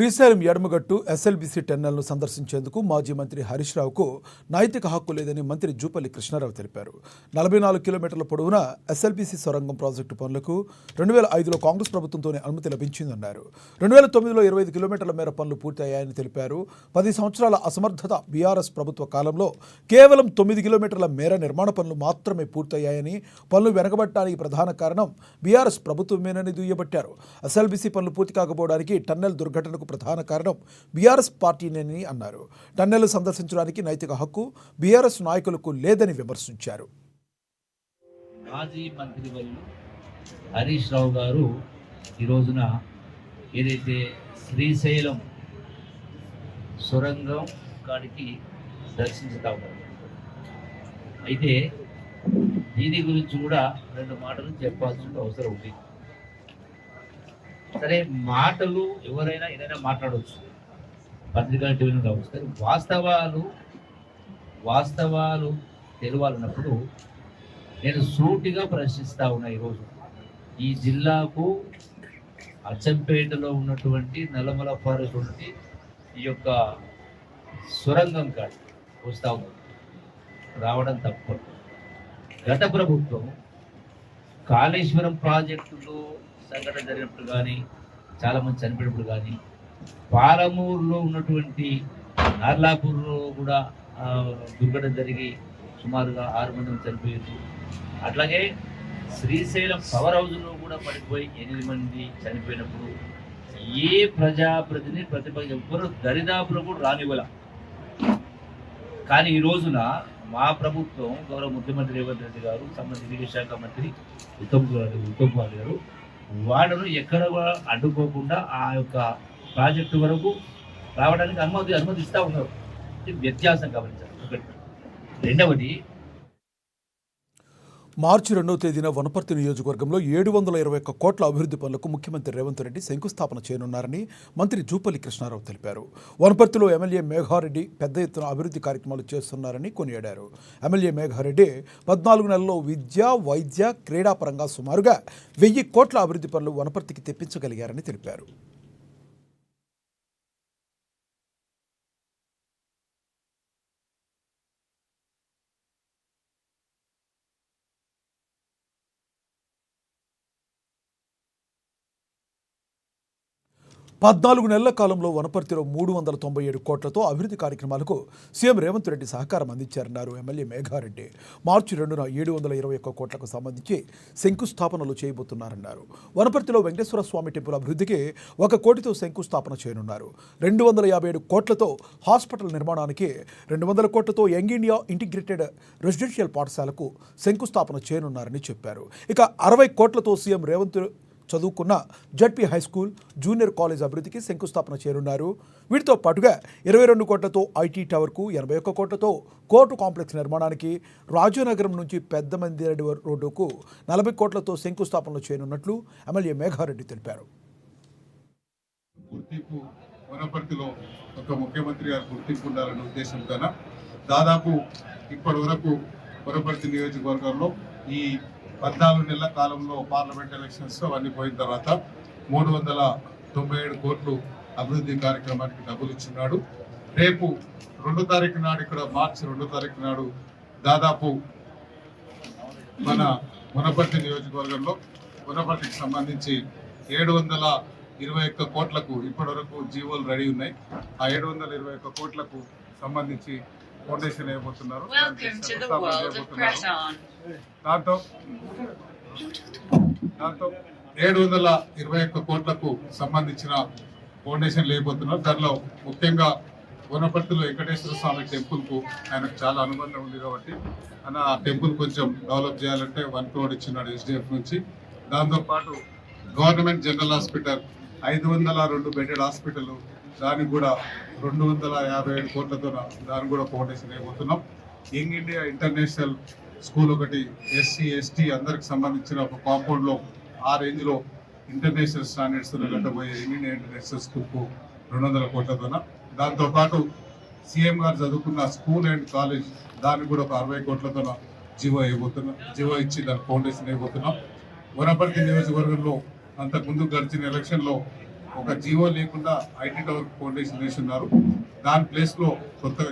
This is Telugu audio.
శ్రీశైలం ఎడమగట్టు ఎస్ఎల్బీసీ టెర్మినల్ను సందర్శించేందుకు మాజీ మంత్రి హరీష్ రావుకు నైతిక హక్కు లేదని మంత్రి జూపల్లి కృష్ణారావు తెలిపారు. 44 కిలోమీటర్ల పొడవున ఎస్ఎల్బీసీ సొరంగం ప్రాజెక్టు పనులకు 2005లో కాంగ్రెస్ ప్రభుత్వంతోనే అనుమతి లభించిందన్నారు. 2009లో 25 కిలోమీటర్ల మేర పనులు పూర్తయ్యాయని తెలిపారు. 10 సంవత్సరాల అసమర్థత బీఆర్ఎస్ ప్రభుత్వ కాలంలో కేవలం 9 కిలోమీటర్ల మేర నిర్మాణ పనులు మాత్రమే పూర్తయ్యాయని, పనులు వెనకబడటానికి ప్రధాన కారణం బీఆర్ఎస్ ప్రభుత్వమేనని దుయ్యబట్టారు. ఎస్ఎల్బీసీ పనులు పూర్తి కాకపోవడానికి టన్నెల్ దుర్ఘటనకు ప్రధాన కారణం బీఆర్ఎస్ పార్టీనేనని అన్నారు. టన్నెల్ సందర్శించడానికి నైతిక హక్కు బీఆర్ఎస్ నాయకులకు లేదని విమర్శించారు. మాజీ మంత్రివర్యులు హరీష్ రావు గారు ఈ రోజున ఏదైతే శ్రీశైలం సొరంగం కాడికి దర్శించుతా ఉన్నారు. అయితే దీని గురించి కూడా 2 మాటలు చెప్పాల్సిన అవసరం ఉంది. సరే, మాటలు ఎవరైనా ఏదైనా మాట్లాడవచ్చు, పత్రికా టీవీలో కావచ్చు, కానీ వాస్తవాలు తెలియాలన్నప్పుడు నేను సూటిగా ప్రశ్నిస్తా ఉన్నా. ఈరోజు ఈ జిల్లాకు అచ్చంపేటలో ఉన్నటువంటి నల్లమల ఫారెస్ట్ నుండి ఈ యొక్క సొరంగం కాడి వస్తూ ఉంది, రావడం తప్పు. గత ప్రభుత్వం కాళేశ్వరం ప్రాజెక్టులో సంఘటన జరిగినప్పుడు కానీ, చాలామంది చనిపోయినప్పుడు కానీ, పాలమూరులో ఉన్నటువంటి నార్లాపూర్లో కూడా దుర్ఘటన జరిగి సుమారుగా 6 మంది చనిపోయారు. అట్లాగే శ్రీశైలం పవర్ హౌస్లో కూడా పడిపోయి 8 మంది చనిపోయినప్పుడు ఏ ప్రజాప్రతినిధి ప్రతిపక్ష ఎవ్వరూ దరిదాపులో కూడా రానివ్వాల. కానీ ఈ రోజున మా ప్రభుత్వం, గౌరవ ముఖ్యమంత్రి రేవంత్ రెడ్డి గారు, సంబంధిత ఇరిగేషన్ శాఖ మంత్రి ఉత్తమ్ కుమార్ గారు వాళ్ళను ఎక్కడ అడ్డుకోకుండా ఆ యొక్క ప్రాజెక్టు వరకు రావడానికి అనుమతి ఇస్తూ ఉన్నారు. వ్యత్యాసం గమనించాలి. ఒకటి. రెండవది, మార్చి 2వ తేదీన వనపర్తి నియోజకవర్గంలో 721 కోట్ల అభివృద్ధి పనులకు ముఖ్యమంత్రి రేవంత్ రెడ్డి శంకుస్థాపన చేయనున్నారని మంత్రి జూపల్లి కృష్ణారావు తెలిపారు. వనపర్తిలో ఎమ్మెల్యే మేఘారెడ్డి పెద్ద ఎత్తున అభివృద్ధి కార్యక్రమాలు చేస్తున్నారని కొనియాడారు. ఎమ్మెల్యే మేఘారెడ్డి 14 నెలల్లో విద్య, వైద్య, క్రీడా పరంగా సుమారుగా 1000 కోట్ల అభివృద్ధి పనులు వనపర్తికి తెప్పించగలిగారని తెలిపారు. పద్నాలుగు నెలల కాలంలో వనపర్తిలో 397 కోట్లతో అభివృద్ధి కార్యక్రమాలకు సీఎం రేవంత్ రెడ్డి సహకారం అందించారన్నారు ఎమ్మెల్యే మేఘారెడ్డి. మార్చి 2న 721 కోట్లకు సంబంధించి శంకుస్థాపనలు చేయబోతున్నారన్నారు. వనపర్తిలో వెంకటేశ్వర స్వామి టెంపుల్ అభివృద్ధికి 1 కోటితో శంకుస్థాపన చేయనున్నారు. 257 కోట్లతో హాస్పిటల్ నిర్మాణానికి, 200 కోట్లతో యంగ్ ఇండియా ఇంటిగ్రేటెడ్ రెసిడెన్షియల్ పాఠశాలకు శంకుస్థాపన చేయనున్నారని చెప్పారు. ఇక 60 కోట్లతో సీఎం రేవంత్ చదువుకున్న ZP high school, junior college అభివృద్ధికి శంకుస్థాపన చేయనున్నారు. వీటితో పాటుగా 22 కోట్లతో ఐటీ టవర్కు, 81 కోట్లతో కోర్టు కాంప్లెక్స్ నిర్మాణానికి, రాజానగరం నుంచి పెద్ద మందిరెడ్డి రోడ్డుకు 40 కోట్లతో శంకుస్థాపనలు చేయనున్నట్లు ఎమ్మెల్యే మేఘారెడ్డి తెలిపారు. వనపర్తిలో ఒక ముఖ్యమంత్రి గారు గుర్తింపు ఉండాలనే ఉద్దేశంతో దాదాపు ఇప్పటి వరకు వనపర్తి నియోజకవర్గంలో ఈ 14 నెలల కాలంలో పార్లమెంట్ ఎలక్షన్స్ అవన్నీ పోయిన తర్వాత 397 కోట్లు అభివృద్ధి కార్యక్రమానికి డబ్బులు ఇచ్చినాడు. రేపు 2వ తారీఖు నాడు, ఇక్కడ మార్చి 2వ తారీఖు నాడు దాదాపు మన వనపర్తి నియోజకవర్గంలో వనపర్తికి సంబంధించి 721 కోట్లకు ఇప్పటి వరకు జీవోలు రెడీ ఉన్నాయి. ఆ 721 కోట్లకు సంబంధించి ఫౌండేషన్ వేయబోతున్నారు. దాంతో 721 కోట్లకు సంబంధించిన ఫౌండేషన్ వేయబోతున్నారు. దానిలో ముఖ్యంగా వనపర్తిలో వెంకటేశ్వర స్వామి టెంపుల్కు ఆయనకు చాలా అనుబంధం ఉంది కాబట్టి ఆ టెంపుల్ కొంచెం డెవలప్ చేయాలంటే 1 crore ఇచ్చినాడు ఎస్డిఎఫ్ నుంచి. దాంతోపాటు government general hospital 502 bedded hospital, దానికి కూడా 257 కోట్లతో దానికి కూడా ఫౌండేషన్ వేయబోతున్నాం. యంగ్ ఇండియా ఇంటర్నేషనల్ స్కూల్ ఒకటి, ఎస్సీ ఎస్టీ అందరికి సంబంధించిన ఒక కాంపౌండ్లో ఆ రేంజ్లో ఇంటర్నేషనల్ స్టాండర్డ్స్ కట్టబోయే యంగ్ ఇండియా ఇంటర్నేషనల్ స్కూల్కు 200 కోట్లతో, దాంతోపాటు సీఎం గారు చదువుకున్న స్కూల్ అండ్ కాలేజ్ దానికి కూడా ఒక 60 కోట్లతో జీవో ఇచ్చి దానికి ఫౌండేషన్ వేయబోతున్నాం. వనపర్తి నియోజకవర్గంలో అంతకుముందు గడిచిన ఎలక్షన్లో ఒక జీవో లేకుండా ఐటీ టవర్ ఫౌండేషన్ వేస్తున్నారు. దాని ప్లేస్ లో కొత్తగా